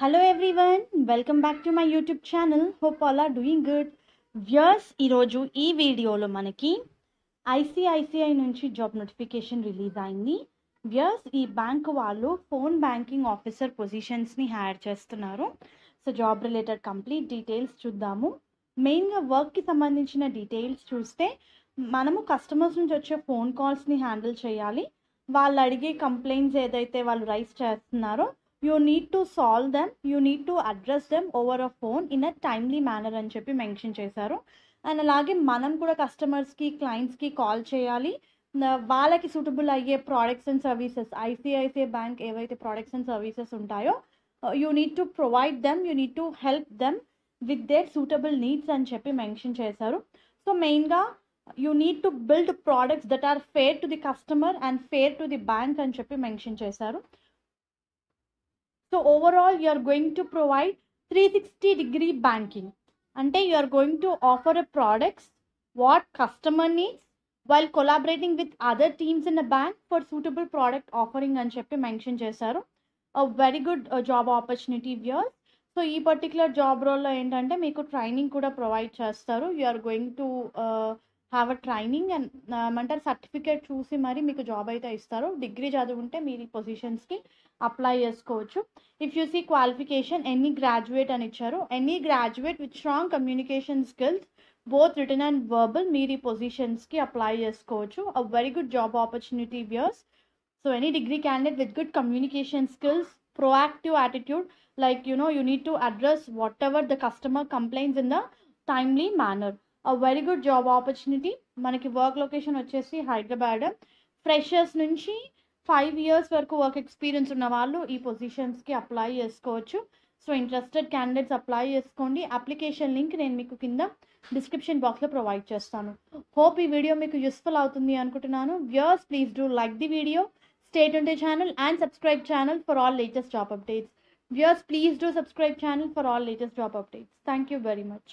Hello everyone, welcome back to my YouTube channel. Hope all are doing good. Viewers, ఈరోజు ఈ వీడియోలో మనకి ICICI నుంచి జాబ్ నోటిఫికేషన్ రిలీజ్ అయింది. వ్యూయర్స్, ఈ బ్యాంక్ వాళ్ళు ఫోన్ బ్యాంకింగ్ ఆఫీసర్ పొజిషన్స్ని హైర్ చేస్తున్నారు. So job related complete details చూద్దాము. మెయిన్గా వర్క్కి సంబంధించిన డీటెయిల్స్ చూస్తే మనము కస్టమర్స్ నుంచి వచ్చే ఫోన్ కాల్స్ని హ్యాండిల్ చేయాలి. వాళ్ళు అడిగే కంప్లైంట్స్ ఏదైతే వాళ్ళు రైజ్ చేస్తున్నారో you need to solve them, you need to address them over a phone in a timely manner అని చెప్పి మెన్షన్ చేశారు. అండ్ అలాగే మనం కూడా కస్టమర్స్కి క్లయింట్స్కి కాల్ చేయాలి. వాళ్ళకి సూటబుల్ అయ్యే products and services, ICICI bank ఏవైతే ప్రోడక్ట్స్ అండ్ సర్వీసెస్ ఉంటాయో you need to provide them, you need to help them with their suitable needs అని చెప్పి మెన్షన్ చేశారు. సో మెయిన్గా you need to build products that are fair to the customer and fair to the bank అని చెప్పి mention చేశారు. So overall, you are going to provide 360-degree banking. Ante you are going to offer a products what customer needs while collaborating with other teams in the bank for suitable product offering అని చెప్పి mention చేశారు. A very good job opportunity viewers. So ఈ particular job రోల్లో ఏంటంటే మీకు training కూడా provide చేస్తారు. You are going to have a training and ఏమంటారు సర్టిఫికేట్ చూసి మరి మీకు జాబ్ అయితే ఇస్తారు. డిగ్రీ చదువుంటే మీరు ఈ పొజిషన్స్కి అప్లై చేసుకోవచ్చు. If you see qualification any graduate అని ఇచ్చారు. Any graduate with strong communication skills both written and verbal మీరు ఈ పొజిషన్స్కి అప్లై చేసుకోవచ్చు. A very good job opportunity viewers. So any degree candidate with good communication skills, proactive attitude, like you need to address whatever the customer complains in the timely manner. A very good job opportunity. మనకి work location వచ్చేసి Hyderabad. Freshers నుంచి 5 years వరకు work experience ఉన్న వాళ్ళు ఈ పొజిషన్స్కి apply చేసుకోవచ్చు. So interested candidates apply చేసుకోండి. అప్లికేషన్ లింక్ నేను మీకు కింద డిస్క్రిప్షన్ బాక్స్లో ప్రొవైడ్ చేస్తాను. హోప్ ఈ వీడియో మీకు యూస్ఫుల్ అవుతుంది అనుకుంటున్నాను. Viewers, please do like the video, stay tuned to channel and subscribe channel for all latest job updates. Viewers, please do subscribe channel for all latest job updates. Thank you very much.